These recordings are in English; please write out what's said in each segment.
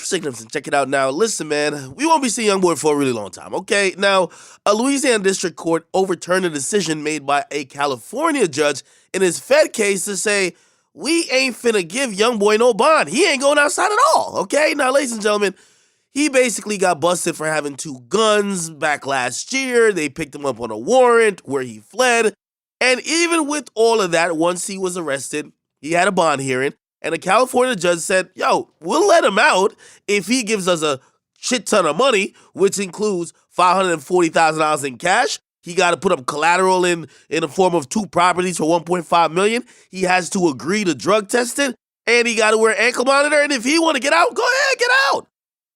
for Signums and check it out now. Listen, man, we won't be seeing Youngboy for a really long time, okay? Now, a Louisiana district court overturned a decision made by a California judge in his Fed case to say, we ain't finna give Youngboy no bond. He ain't going outside at all, okay? Now, ladies and gentlemen, he basically got busted for having 2 guns back last year. They picked him up on a warrant where he fled. And even with all of that, once he was arrested, he had a bond hearing. And a California judge said, yo, we'll let him out if he gives us a shit ton of money, which includes $540,000 in cash. He got to put up collateral in the form of 2 properties for $1.5 million. He has to agree to drug testing, and he got to wear ankle monitor. And if he want to get out, go ahead, get out.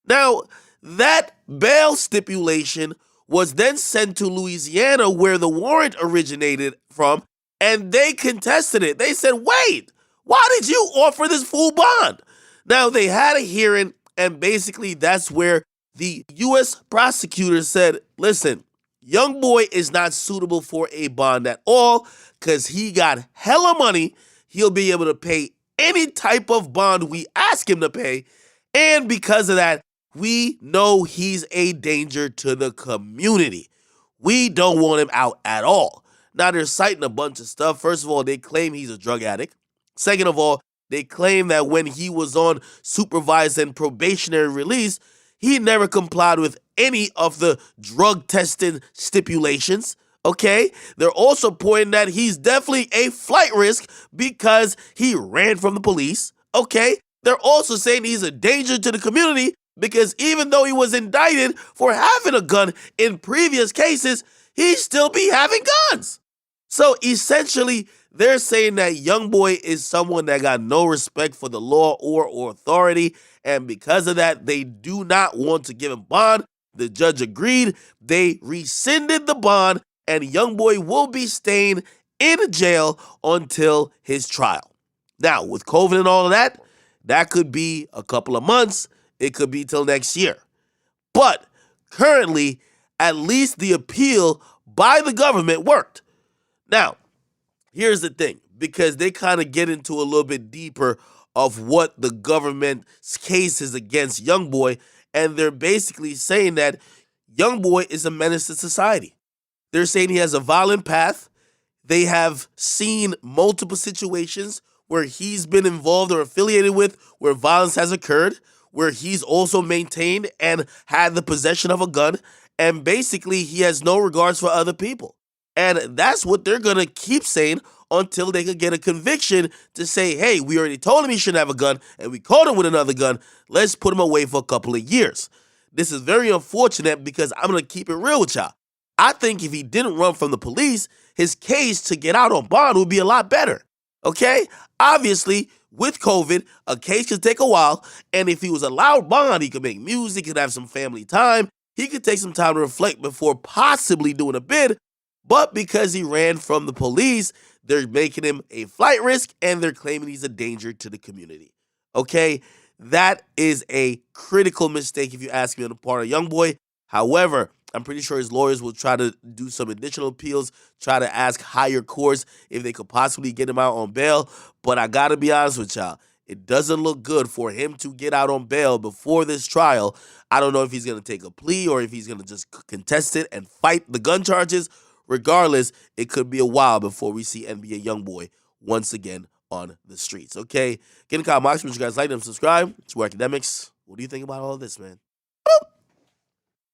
Now, that bail stipulation was then sent to Louisiana, where the warrant originated from, and they contested it. They said, wait, why did you offer this full bond? Now, they had a hearing, and basically that's where the U.S. prosecutor said, listen, Youngboy is not suitable for a bond at all because he got hella money. He'll be able to pay any type of bond we ask him to pay, and because of that, we know he's a danger to the community. We don't want him out at all. Now, they're citing a bunch of stuff. First of all, they claim he's a drug addict. Second of all, they claim that when he was on supervised and probationary release, he never complied with any of the drug testing stipulations. Okay? They're also pointing that he's definitely a flight risk because he ran from the police. Okay? They're also saying he's a danger to the community because even though he was indicted for having a gun in previous cases, he still be having guns. So essentially, they're saying that Youngboy is someone that got no respect for the law or authority, and because of that, they do not want to give him bond. The judge agreed. They rescinded the bond, and Youngboy will be staying in jail until his trial. Now, with COVID and all of that, that could be a couple of months. It could be till next year. But currently, at least the appeal by the government worked. Now, here's the thing, because they kind of get into a little bit deeper of what the government's case is against Youngboy, and they're basically saying that Youngboy is a menace to society. They're saying he has a violent path. They have seen multiple situations where he's been involved or affiliated with where violence has occurred, where he's also maintained and had the possession of a gun, and basically he has no regards for other people. And that's what they're going to keep saying until they can get a conviction to say, hey, we already told him he shouldn't have a gun, and we caught him with another gun. Let's put him away for a couple of years. This is very unfortunate because I'm going to keep it real with y'all. I think if he didn't run from the police, his case to get out on bond would be a lot better. Okay? Obviously, with COVID, a case could take a while, and if he was allowed bond, he could make music, he could have some family time, he could take some time to reflect before possibly doing a bid. But because he ran from the police, they're making him a flight risk, and they're claiming he's a danger to the community. Okay? That is a critical mistake if you ask me on the part of Youngboy. However, I'm pretty sure his lawyers will try to do some additional appeals, try to ask higher courts if they could possibly get him out on bail. But I got to be honest with y'all, it doesn't look good for him to get out on bail before this trial. I don't know if he's going to take a plea or if he's going to just contest it and fight the gun charges. Regardless, it could be a while before we see NBA Youngboy once again on the streets. Okay, get in the comment box. Make sure you guys like and subscribe to our academics. What do you think about all of this, man?